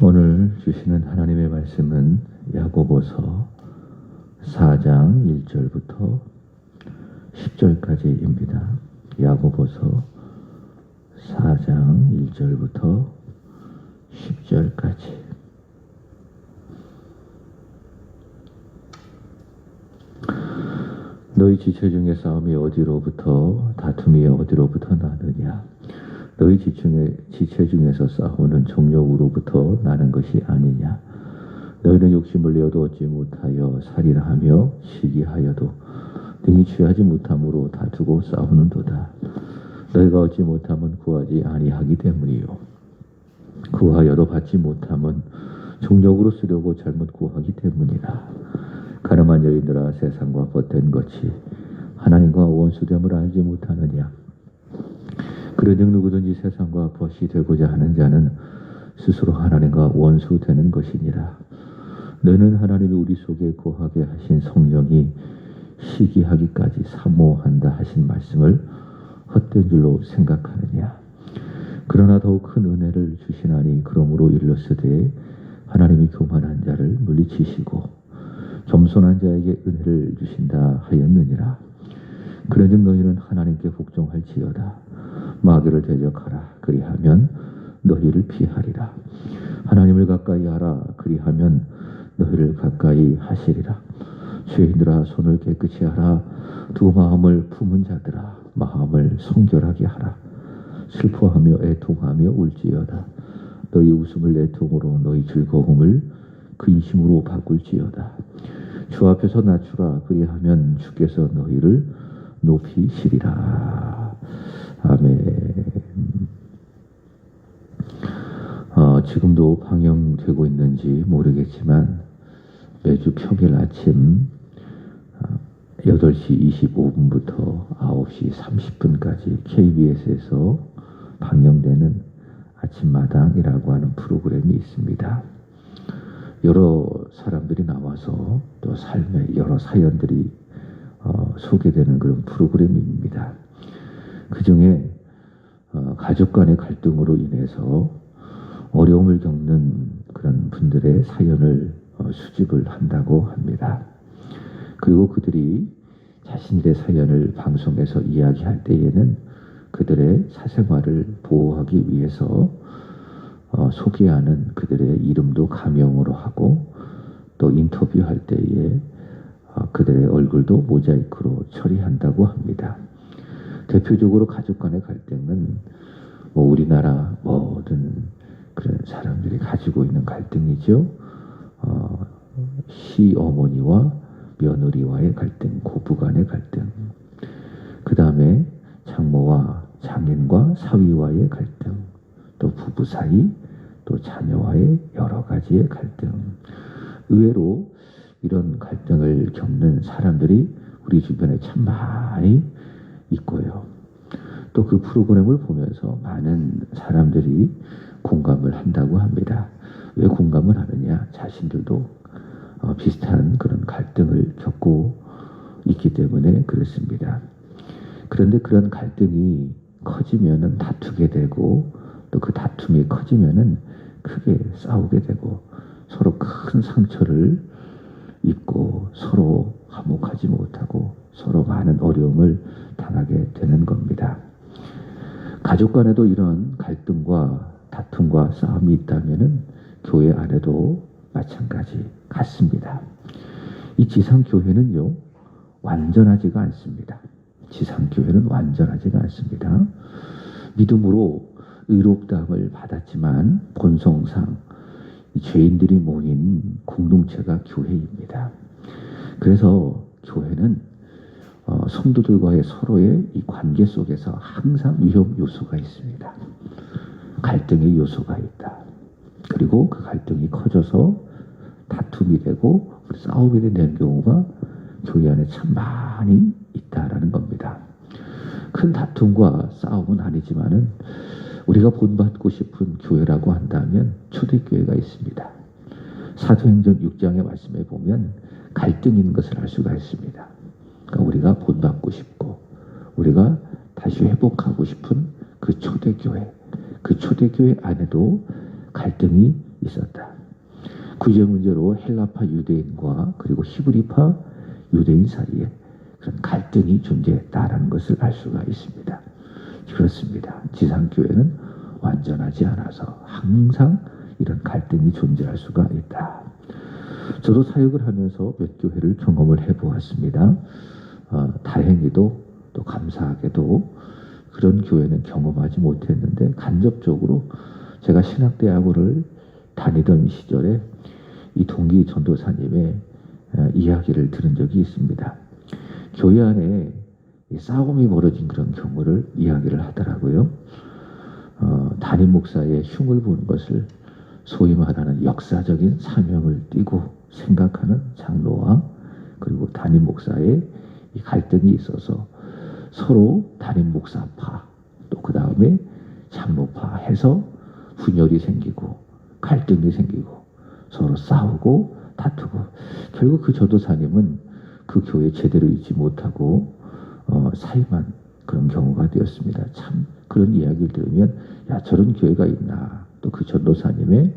오늘 주시는 하나님의 말씀은 야고보서 4장 1절부터 10절까지입니다. 야고보서 4장 1절부터 10절까지. 너희 지체 중에 싸움이 어디로부터 다툼이 어디로부터 나느냐? 너희 지체 중에서 싸우는 정욕으로부터 나는 것이 아니냐? 너희는 욕심을 내어도 얻지 못하여 살이라 하며 시기하여도 등이 취하지 못함으로 다투고 싸우는도다. 너희가 얻지 못하면 구하지 아니하기 때문이요. 구하여도 받지 못하면 정욕으로 쓰려고 잘못 구하기 때문이라. 가늠한 여인들아, 세상과 벗된 것이 하나님과 원수됨을 알지 못하느냐? 그런즉 누구든지 세상과 벗이 되고자 하는 자는 스스로 하나님과 원수되는 것이니라. 너는 하나님이 우리 속에 거하게 하신 성령이 시기하기까지 사모한다 하신 말씀을 헛된 줄로 생각하느냐? 그러나 더욱 큰 은혜를 주시나니 그러므로 일렀으되 하나님이 교만한 자를 물리치시고 겸손한 자에게 은혜를 주신다 하였느니라. 그런즉 너희는 하나님께 복종할지어다. 마귀를 대적하라. 그리하면 너희를 피하리라. 하나님을 가까이 하라. 그리하면 너희를 가까이 하시리라. 죄인들아, 손을 깨끗이 하라. 두 마음을 품은 자들아, 마음을 성결하게 하라. 슬퍼하며 애통하며 울지어다. 너희 웃음을 애통으로, 너희 즐거움을 근심으로 바꿀지어다. 주 앞에서 낮추라. 그리하면 주께서 너희를 높이시리라. 아멘. 지금도 방영되고 있는지 모르겠지만 매주 평일 아침 8시 25분부터 9시 30분까지 KBS에서 방영되는 아침마당이라고 하는 프로그램이 있습니다. 여러 사람들이 나와서 또 삶의 여러 사연들이 소개되는 그런 프로그램입니다. 그 중에 가족 간의 갈등으로 인해서 어려움을 겪는 그런 분들의 사연을 수집을 한다고 합니다. 그리고 그들이 자신들의 사연을 방송에서 이야기할 때에는 그들의 사생활을 보호하기 위해서 소개하는 그들의 이름도 가명으로 하고 또 인터뷰할 때에 그들의 얼굴도 모자이크로 처리한다고 합니다. 대표적으로 가족 간의 갈등은 우리나라 모든 그런 사람들이 가지고 있는 갈등이죠. 시어머니와 며느리와의 갈등, 고부 간의 갈등, 그 다음에 장모와 장인과 사위와의 갈등, 또 부부 사이, 또 자녀와의 여러 가지의 갈등. 의외로 이런 갈등을 겪는 사람들이 우리 주변에 참 많이 있고요. 또 그 프로그램을 보면서 많은 사람들이 공감을 한다고 합니다. 왜 공감을 하느냐? 자신들도 비슷한 그런 갈등을 겪고 있기 때문에 그렇습니다. 그런데 그런 갈등이 커지면은 다투게 되고 또 그 다툼이 커지면은 크게 싸우게 되고 서로 큰 상처를 입고 서로 화목하지 못하고 서로 많은 어려움을 당하게 되는 겁니다. 가족 간에도 이런 갈등과 다툼과 싸움이 있다면은 교회 안에도 마찬가지 같습니다. 이 지상교회는요, 완전하지가 않습니다. 지상교회는 완전하지가 않습니다. 믿음으로 의롭다함을 받았지만 본성상 이 죄인들이 모인 공동체가 교회입니다. 그래서 교회는 성도들과의 서로의 이 관계 속에서 항상 위험 요소가 있습니다. 갈등의 요소가 있다. 그리고 그 갈등이 커져서 다툼이 되고 싸움이 되는 경우가 교회 안에 참 많이 있다라는 겁니다. 큰 다툼과 싸움은 아니지만은 우리가 본받고 싶은 교회라고 한다면 초대교회가 있습니다. 사도행전 6장의 말씀에 보면 갈등이 있는 것을 알 수가 있습니다. 그러니까 우리가 본받고 싶고 우리가 다시 회복하고 싶은 그 초대교회, 그 초대교회 안에도 갈등이 있었다. 구제 문제로 헬라파 유대인과 그리고 히브리파 유대인 사이에 그런 갈등이 존재했다라는 것을 알 수가 있습니다. 그렇습니다. 지상교회는 완전하지 않아서 항상 이런 갈등이 존재할 수가 있다. 저도 사역을 하면서 몇 교회를 경험을 해보았습니다. 다행히도 또 감사하게도 그런 교회는 경험하지 못했는데 간접적으로 제가 신학대학원을 다니던 시절에 이 동기 전도사님의 이야기를 들은 적이 있습니다. 교회 안에 싸움이 벌어진 그런 경우를 이야기를 하더라고요. 담임 목사의 흉을 보는 것을 소위 말하는 역사적인 사명을 띠고 생각하는 장로와 그리고 담임 목사의 이 갈등이 있어서 서로 담임 목사파 또 그 다음에 장로파 해서 분열이 생기고 갈등이 생기고 서로 싸우고 다투고 결국 그 전도사님은 그 교회 제대로 있지 못하고 사임한 그런 경우가 되었습니다. 참 그런 이야기를 들으면 야 저런 교회가 있나 또 그 전도사님의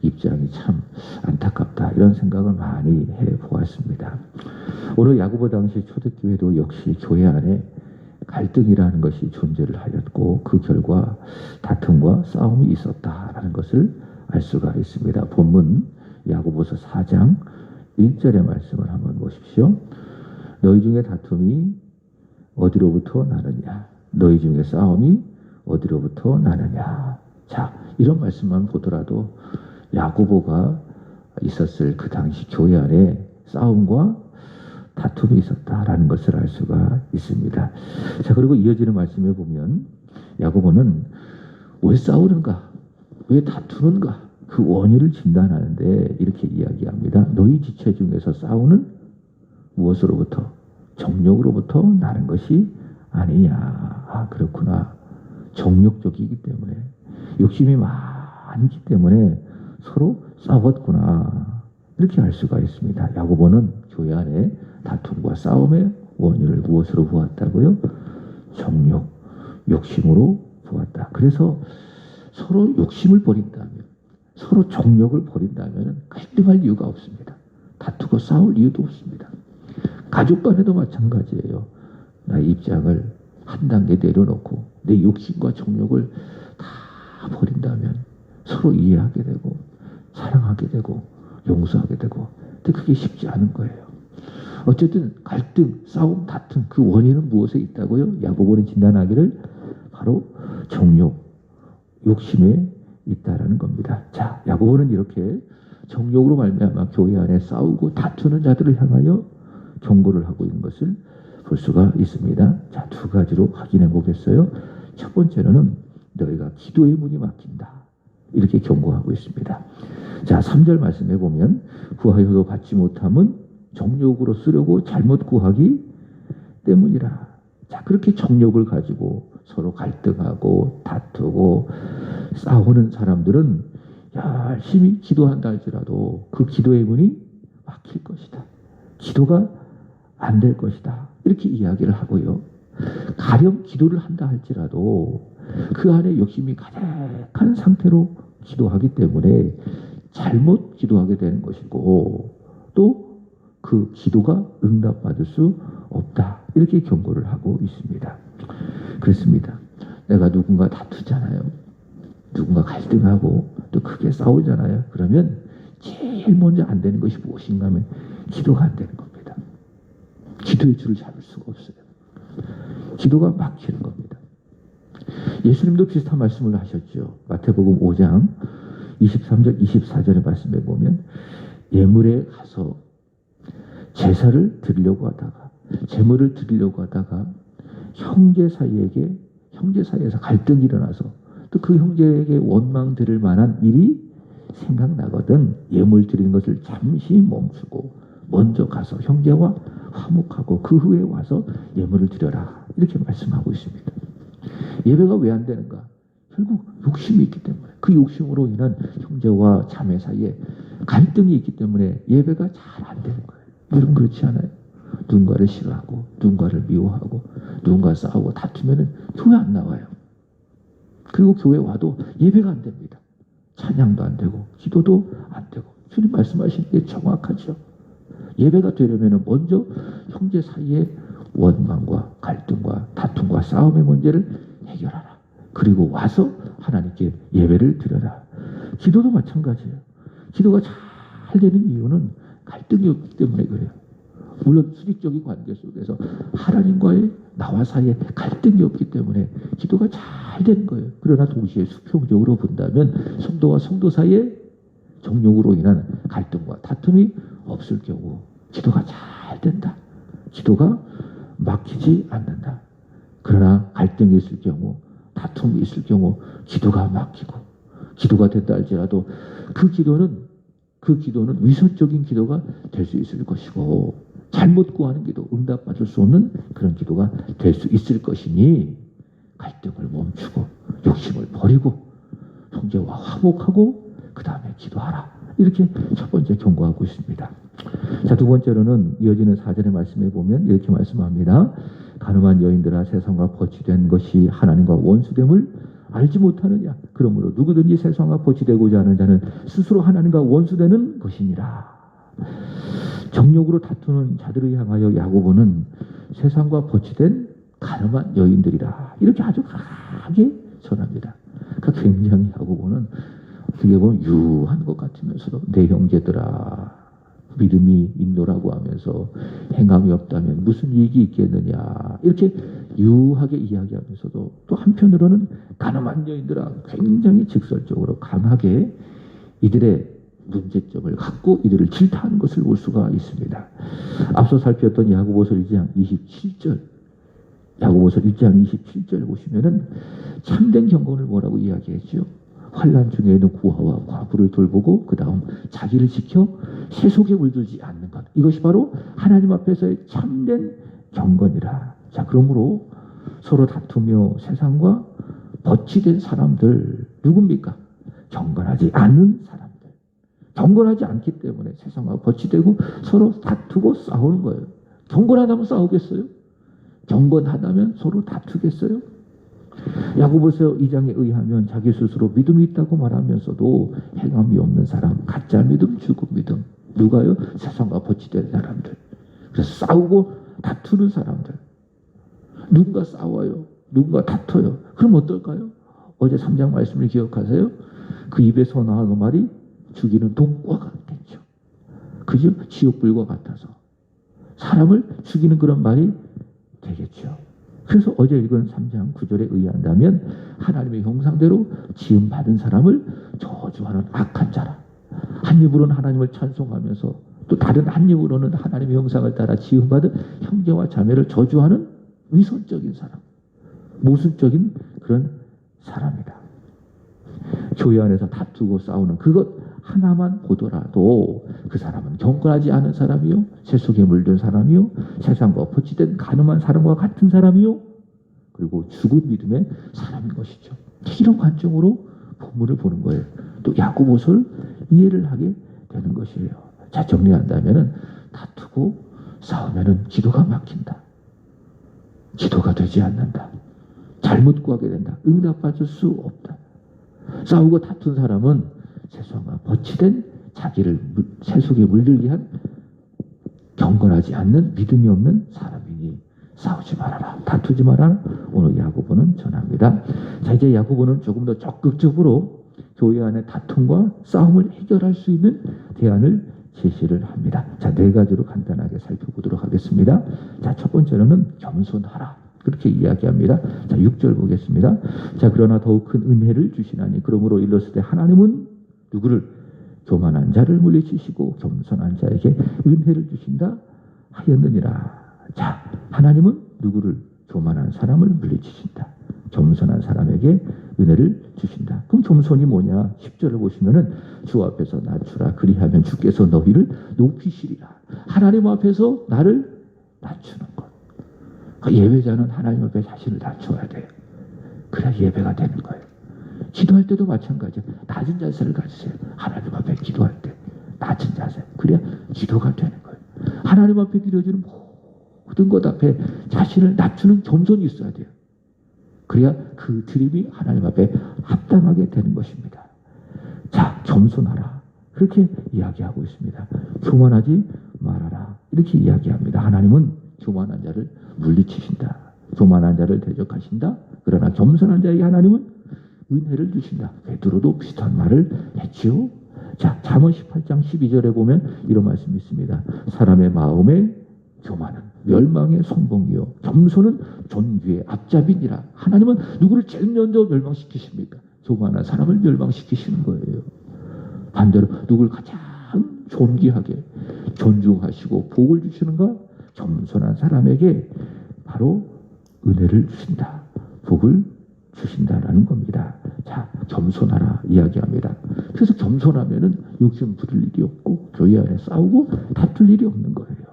입장이 참 안타깝다 이런 생각을 많이 해보았습니다. 오늘 야고보 당시 초대교회도 역시 교회 안에 갈등이라는 것이 존재를 하였고 그 결과 다툼과 싸움이 있었다라는 것을 알 수가 있습니다. 본문 야고보서 4장 1절의 말씀을 한번 보십시오. 너희 중에 다툼이 어디로부터 나느냐? 너희 중에 싸움이 어디로부터 나느냐? 자, 이런 말씀만 보더라도 야고보가 있었을 그 당시 교회 안에 싸움과 다툼이 있었다라는 것을 알 수가 있습니다. 자, 그리고 이어지는 말씀에 보면 야고보는 왜 싸우는가? 왜 다투는가? 그 원인을 진단하는데 이렇게 이야기합니다. 너희 지체 중에서 싸우는 무엇으로부터? 정욕으로부터 나는 것이 아니냐. 아, 그렇구나. 정욕적이기 때문에 욕심이 많기 때문에 서로 싸웠구나. 이렇게 알 수가 있습니다. 야고보는 교회 안에 다툼과 싸움의 원인을 무엇으로 보았다고요? 정욕, 욕심으로 보았다. 그래서 서로 욕심을 버린다면, 서로 정욕을 버린다면 갈등할 이유가 없습니다. 다투고 싸울 이유도 없습니다. 가족 간에도 마찬가지예요. 나의 입장을 한 단계 내려놓고 내 욕심과 정욕을 다 버린다면 서로 이해하게 되고 사랑하게 되고 용서하게 되고 근데 그게 쉽지 않은 거예요. 어쨌든 갈등, 싸움, 다툼 그 원인은 무엇에 있다고요? 야고보는 진단하기를 바로 정욕, 욕심에 있다라는 겁니다. 자, 야고보는 이렇게 정욕으로 말미암아 교회 안에 싸우고 다투는 자들을 향하여 경고를 하고 있는 것을 볼 수가 있습니다. 자, 두 가지로 확인해 보겠어요. 첫 번째로는 너희가 기도의 문이 막힌다. 이렇게 경고하고 있습니다. 자, 3절 말씀해 보면 구하여도 받지 못함은 정욕으로 쓰려고 잘못 구하기 때문이라. 자, 그렇게 정욕을 가지고 서로 갈등하고 다투고 싸우는 사람들은 열심히 기도한다 할지라도 그 기도의 문이 막힐 것이다. 기도가 안 될 것이다. 이렇게 이야기를 하고요. 가령 기도를 한다 할지라도 그 안에 욕심이 가득한 상태로 기도하기 때문에 잘못 기도하게 되는 것이고 또 그 기도가 응답받을 수 없다. 이렇게 경고를 하고 있습니다. 그렇습니다. 내가 누군가 다투잖아요. 누군가 갈등하고 또 크게 싸우잖아요. 그러면 제일 먼저 안 되는 것이 무엇인가 하면 기도가 안 되는 겁니다. 기도의 줄을 잡을 수가 없어요. 기도가 막히는 겁니다. 예수님도 비슷한 말씀을 하셨죠. 마태복음 5장 23절 24절의 말씀에 보면 예물에 가서 제사를 드리려고 하다가 제물을 드리려고 하다가 형제 사이에서 갈등이 일어나서 또 그 형제에게 원망 들을 만한 일이 생각나거든 예물 드리는 것을 잠시 멈추고 먼저 가서 형제와 화목하고 그 후에 와서 예물을 드려라. 이렇게 말씀하고 있습니다. 예배가 왜 안 되는가? 결국 욕심이 있기 때문에 그 욕심으로 인한 형제와 자매 사이에 갈등이 있기 때문에 예배가 잘 안 되는 거예요. 여러분 그렇지 않아요? 누군가를 싫어하고 누군가를 미워하고 누군가 싸우고 다투면 교회 안 나와요. 그리고 교회 와도 예배가 안 됩니다. 찬양도 안 되고 기도도 안 되고 주님 말씀하신 게 정확하죠. 예배가 되려면 먼저 형제 사이의 원망과 갈등과 다툼과 싸움의 문제를 해결하라. 그리고 와서 하나님께 예배를 드려라. 기도도 마찬가지예요. 기도가 잘 되는 이유는 갈등이 없기 때문에 그래요. 물론 수직적인 관계 속에서 하나님과의 나와 사이에 갈등이 없기 때문에 기도가 잘 되는 거예요. 그러나 동시에 수평적으로 본다면 성도와 성도 사이에 정욕으로 인한 갈등과 다툼이 없을 경우 기도가 잘 된다. 기도가 막히지 않는다. 그러나 갈등이 있을 경우, 다툼이 있을 경우 기도가 막히고 기도가 된다 할지라도 그 기도는 위선적인 기도가 될 수 있을 것이고 잘못 구하는 기도, 응답받을 수 없는 그런 기도가 될 수 있을 것이니 갈등을 멈추고 욕심을 버리고 형제와 화목하고 그 다음에 기도하라. 이렇게 첫 번째 경고하고 있습니다. 자, 두 번째로는 이어지는 4절의 말씀에 보면 이렇게 말씀합니다. 가늠한 여인들아 세상과 거치된 것이 하나님과 원수됨을 알지 못하느냐. 그러므로 누구든지 세상과 거치되고자 하는 자는 스스로 하나님과 원수되는 것이니라. 정욕으로 다투는 자들을 향하여 야고보는 세상과 거치된 가늠한 여인들이라. 이렇게 아주 강하게 전합니다. 그러니까 굉장히 야고보는 어떻게 보면 유한 것 같으면서도 내 형제들아 믿음이 있노라고 하면서 행함이 없다면 무슨 이익이 있겠느냐 이렇게 유하게 이야기하면서도 또 한편으로는 가늠한 여인들아 굉장히 직설적으로 강하게 이들의 문제점을 갖고 이들을 질타하는 것을 볼 수가 있습니다. 앞서 살폈던 야고보서 1장 27절 야고보서 1장 27절 보시면은 참된 경건을 뭐라고 이야기했죠? 환난 중에는 구하와 과부를 돌보고 그 다음 자기를 지켜 세속에 물들지 않는 것. 이것이 바로 하나님 앞에서의 참된 경건이라. 자, 그러므로 서로 다투며 세상과 버치된 사람들 누굽니까? 경건하지 않은 사람들. 경건하지 않기 때문에 세상과 버치되고 서로 다투고 싸우는 거예요. 경건하다면 싸우겠어요? 경건하다면 서로 다투겠어요? 야고보서 2장에 의하면 자기 스스로 믿음이 있다고 말하면서도 행함이 없는 사람, 가짜 믿음, 죽은 믿음. 누가요? 세상과 버치된 사람들. 그래서 싸우고 다투는 사람들. 누군가 싸워요. 누군가 다퉈요. 그럼 어떨까요? 어제 3장 말씀을 기억하세요? 그 입에서 나오는 말이 죽이는 독과 같겠죠. 그죠? 지옥불과 같아서. 사람을 죽이는 그런 말이 되겠죠. 그래서 어제 읽은 3장 9절에 의한다면 하나님의 형상대로 지음받은 사람을 저주하는 악한 자라. 한 입으로는 하나님을 찬송하면서 또 다른 한 입으로는 하나님의 형상을 따라 지음받은 형제와 자매를 저주하는 위선적인 사람. 모순적인 그런 사람이다. 교회 안에서 다투고 싸우는 그것 하나만 보더라도 그 사람은 경건하지 않은 사람이요, 세속에 물든 사람이요, 세상과 버치된 가늠한 사람과 같은 사람이요, 그리고 죽은 믿음의 사람인 것이죠. 이런 관점으로 본문을 보는 거예요. 또 야고보서를 이해를 하게 되는 것이에요. 자, 정리한다면은 다투고 싸우면은 기도가 막힌다. 기도가 되지 않는다. 잘못 구하게 된다. 응답받을 수 없다. 싸우고 다툰 사람은 세상과 버치된 자기를 세속에 물들게 한 경건하지 않는 믿음이 없는 사람이니 싸우지 말아라. 다투지 말아라. 오늘 야고보는 전합니다. 자, 이제 야고보는 조금 더 적극적으로 교회 안의 다툼과 싸움을 해결할 수 있는 대안을 제시를 합니다. 자, 4가지로 간단하게 살펴보도록 하겠습니다. 자, 첫 번째로는 겸손하라. 그렇게 이야기합니다. 자, 6절 보겠습니다. 자, 그러나 더욱 큰 은혜를 주시나니 그러므로 일렀을 때 하나님은 누구를? 교만한 자를 물리치시고 겸손한 자에게 은혜를 주신다 하였느니라. 자, 하나님은 누구를? 교만한 사람을 물리치신다. 겸손한 사람에게 은혜를 주신다. 그럼 겸손이 뭐냐? 10절을 보시면은 주 앞에서 낮추라. 그리하면 주께서 너희를 높이시리라. 하나님 앞에서 나를 낮추는 것. 예배자는 하나님 앞에 자신을 낮춰야 돼요. 그래야 예배가 되는 거예요. 기도할 때도 마찬가지예요. 낮은 자세를 가지세요. 하나님 앞에 기도할 때 낮은 자세. 그래야 기도가 되는 거예요. 하나님 앞에 드려지는 모든 것 앞에 자신을 낮추는 겸손이 있어야 돼요. 그래야 그 드림이 하나님 앞에 합당하게 되는 것입니다. 자, 겸손하라. 그렇게 이야기하고 있습니다. 교만하지 말아라. 이렇게 이야기합니다. 하나님은 교만한 자를 물리치신다. 교만한 자를 대적하신다. 그러나 겸손한 자에게 하나님은 은혜를 주신다. 베드로도 비슷한 말을 했지요. 자, 잠언 18장 12절에 보면 이런 말씀이 있습니다. 사람의 마음에 교만은 멸망의 선봉이요 겸손은 존귀의 앞잡이니라. 하나님은 누구를 제일 먼저 멸망시키십니까? 교만한 사람을 멸망시키시는 거예요. 반대로 누구를 가장 존귀하게 존중하시고 복을 주시는가? 겸손한 사람에게 바로 은혜를 주신다. 복을 주신다라는 겁니다. 자, 겸손하라 이야기합니다. 그래서 겸손하면은 욕심 부릴 일이 없고 교회 안에 싸우고 다툴 일이 없는 거예요.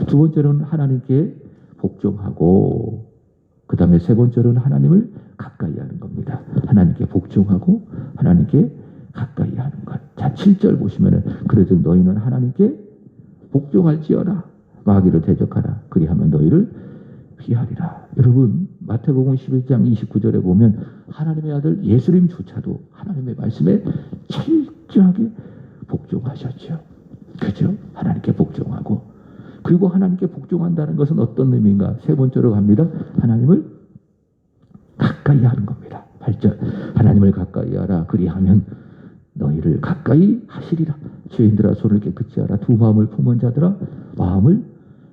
두 번째로는 하나님께 복종하고, 그 다음에 세 번째로는 하나님을 가까이 하는 겁니다. 하나님께 복종하고 하나님께 가까이 하는 것. 자, 7절 보시면은 그래도 너희는 하나님께 복종할지어라. 마귀를 대적하라. 그리하면 너희를 피하리라. 여러분, 마태복음 11장 29절에 보면 하나님의 아들 예수님조차도 하나님의 말씀에 철저하게 복종하셨죠. 그죠? 하나님께 복종하고, 그리고 하나님께 복종한다는 것은 어떤 의미인가? 세 번째로 갑니다. 하나님을 가까이 하는 겁니다. 8절 하나님을 가까이 하라. 그리하면 너희를 가까이 하시리라. 죄인들아 손을 깨끗이 하라. 두 마음을 품은 자들아 마음을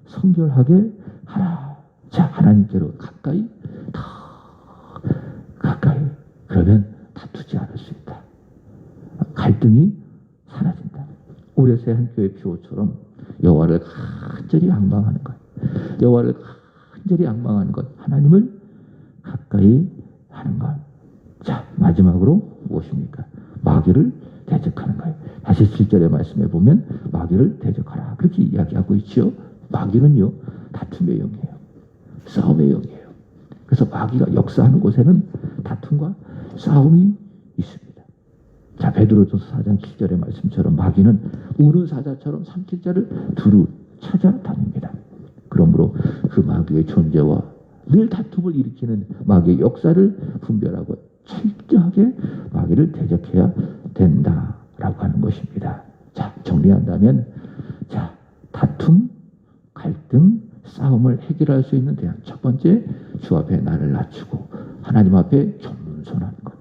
성결하게 하라. 자, 하나님께로 가까이, 더 가까이. 그러면 다투지 않을 수 있다. 갈등이 사라진다. 오레세 한 교회 표처럼 여호와를 간절히 앙망하는 것, 여호와를 간절히 앙망하는 것, 하나님을 가까이 하는 것. 자, 마지막으로 무엇입니까? 마귀를 대적하는 거예요. 다시 7절의 말씀에 보면 마귀를 대적하라. 그렇게 이야기하고 있죠. 마귀는요, 다툼의 영이에요. 싸움의 영이에요. 그래서 마귀가 역사하는 곳에는 다툼과 싸움이 있습니다. 자, 베드로전서 4장 7절의 말씀처럼 마귀는 우는 사자처럼 삼킬 자를 두루 찾아다닙니다. 그러므로 그 마귀의 존재와 늘 다툼을 일으키는 마귀의 역사를 분별하고 철저하게 마귀를 대적해야 된다라고 하는 것입니다. 자, 정리한다면, 자, 다툼, 갈등, 싸움을 해결할 수 있는 대안. 첫 번째, 주 앞에 나를 낮추고 하나님 앞에 겸손하는 것.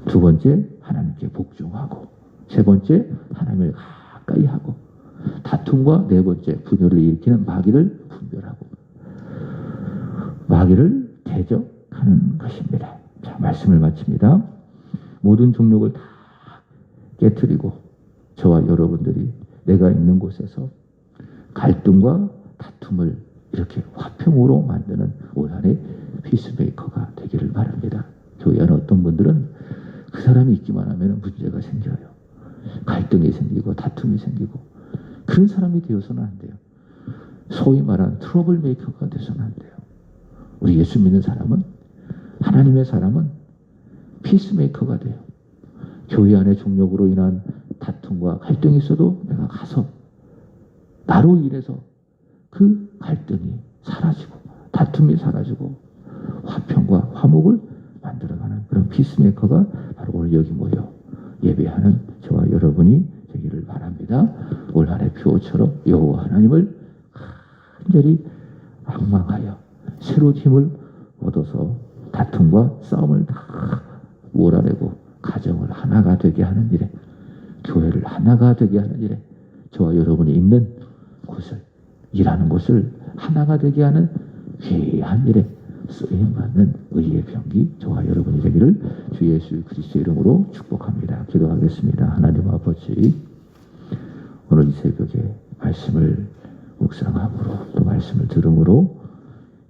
두 번째, 하나님께 복종하고. 세 번째, 하나님을 가까이 하고. 다툼과 네 번째, 분열을 일으키는 마귀를 분별하고 마귀를 대적하는 것입니다. 자, 말씀을 마칩니다. 모든 종족을 다 깨트리고 저와 여러분들이 내가 있는 곳에서 갈등과 다툼을 이렇게 화평으로 만드는 올 한해 피스메이커가 되기를 바랍니다. 교회 안에 어떤 분들은 그 사람이 있기만 하면 문제가 생겨요. 갈등이 생기고 다툼이 생기고, 그런 사람이 되어서는 안 돼요. 소위 말하는 트러블 메이커가 되어서는 안 돼요. 우리 예수 믿는 사람은, 하나님의 사람은 피스메이커가 돼요. 교회 안에 종족으로 인한 다툼과 갈등이 있어도 내가 가서 나로 인해서 그 갈등이 사라지고 다툼이 사라지고 화평과 화목을 만들어가는 그런 피스메이커가 바로 오늘 여기 모여 예배하는 저와 여러분이 되기를 바랍니다. 올 한해 표처럼 여호와 하나님을 간절히 앙망하여 새로 힘을 얻어서 다툼과 싸움을 다 몰아내고 가정을 하나가 되게 하는 일에, 교회를 하나가 되게 하는 일에, 저와 여러분이 있는 곳을, 일하는 곳을 하나가 되게 하는 귀한 일에 쓰임받는 의의 병기 저와 여러분이 되기를 주 예수 그리스도의 이름으로 축복합니다. 기도하겠습니다. 하나님 아버지, 오늘 이 새벽에 말씀을 묵상함으로 또 말씀을 들음으로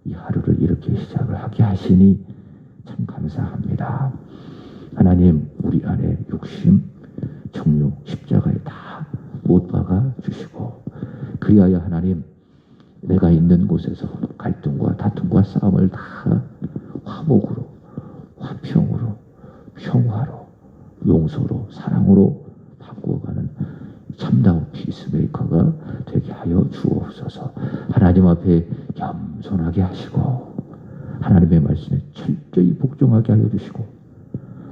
이 하루를 이렇게 시작을 하게 하시니 참 감사합니다. 하나님, 우리 안에 욕심, 정욕, 십자가에 다 못 박아 주시고, 그리하여 하나님, 내가 있는 곳에서 갈등과 다툼과 싸움을 다 화목으로, 화평으로, 평화로, 용서로, 사랑으로 바꾸어가는 참다운 피스메이커가 되게 하여 주옵소서. 하나님 앞에 겸손하게 하시고 하나님의 말씀에 철저히 복종하게 하여 주시고,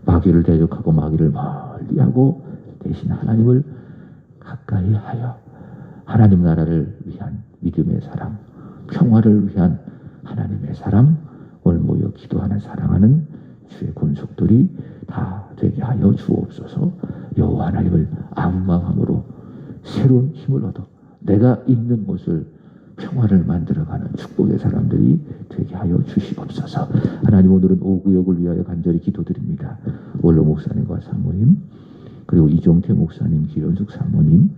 마귀를 대적하고 마귀를 멀리 멀리하고 대신 하나님을 가까이 하여 하나님 나라를 위한 믿음의 사람, 평화를 위한 하나님의 사람, 오늘 모여 기도하는 사랑하는 주의 권속들이 다 되게 하여 주옵소서. 여호와 하나님을 악망함으로 새로운 힘을 얻어 내가 있는 곳을 평화를 만들어가는 축복의 사람들이 되게 하여 주시옵소서. 하나님, 오늘은 오구역을 위하여 간절히 기도드립니다. 원로 목사님과 사모님, 그리고 이종태 목사님, 길원숙 사모님,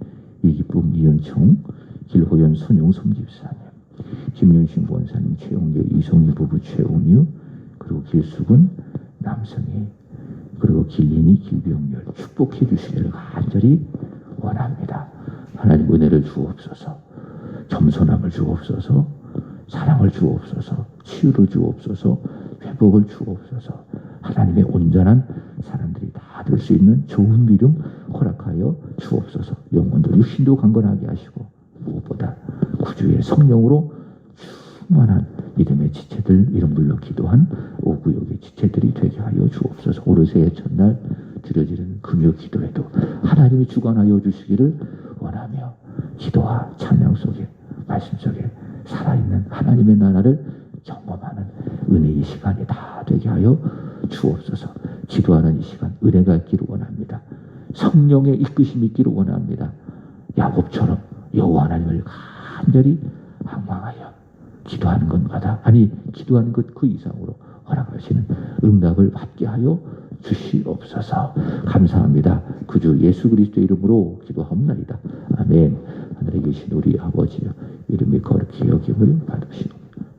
이기쁨 이은총, 길호연 손용 손집사님, 김윤신 권사님, 최용계 이송희 부부 최홍유, 그리고 길숙은 남성희, 그리고 길린이 길병렬 축복해 주시기를 간절히 원합니다. 하나님 은혜를 주옵소서. 겸손함을 주옵소서. 사랑을 주옵소서. 치유를 주옵소서. 회복을 주옵소서. 하나님의 온전한 사람들이 다 될 수 있는 좋은 믿음 허락하여 주옵소서. 영혼도 육신도 강건하게 하시고 무엇보다 구주의 성령으로 충만한 믿음의 지체들 이름 불러 기도한 오구역의 지체들이 되게 하여 주옵소서. 오르세의 첫날 드려지는 금요 기도에도 하나님이 주관하여 주시기를 원하며 기도와 찬양 속에 말씀 속에 살아있는 하나님의 나라를 경험하는 은혜의 시간이 다 되게 하여 주옵소서. 기도하는 이 시간 은혜가 있기를 원합니다. 성령의 이끄심이 있기를 원합니다. 야곱처럼 여호와 하나님을 간절히 항망하여 기도하는 것마다 아니 기도하는 것 그 이상으로 허락하시는 응답을 받게 하여 주시옵소서. 감사합니다. 구주 예수 그리스도의 이름으로 기도하옵나이다. 아멘. 하늘에 계신 우리 아버지여, 이름이 거룩히 여김을 받으시옵소서.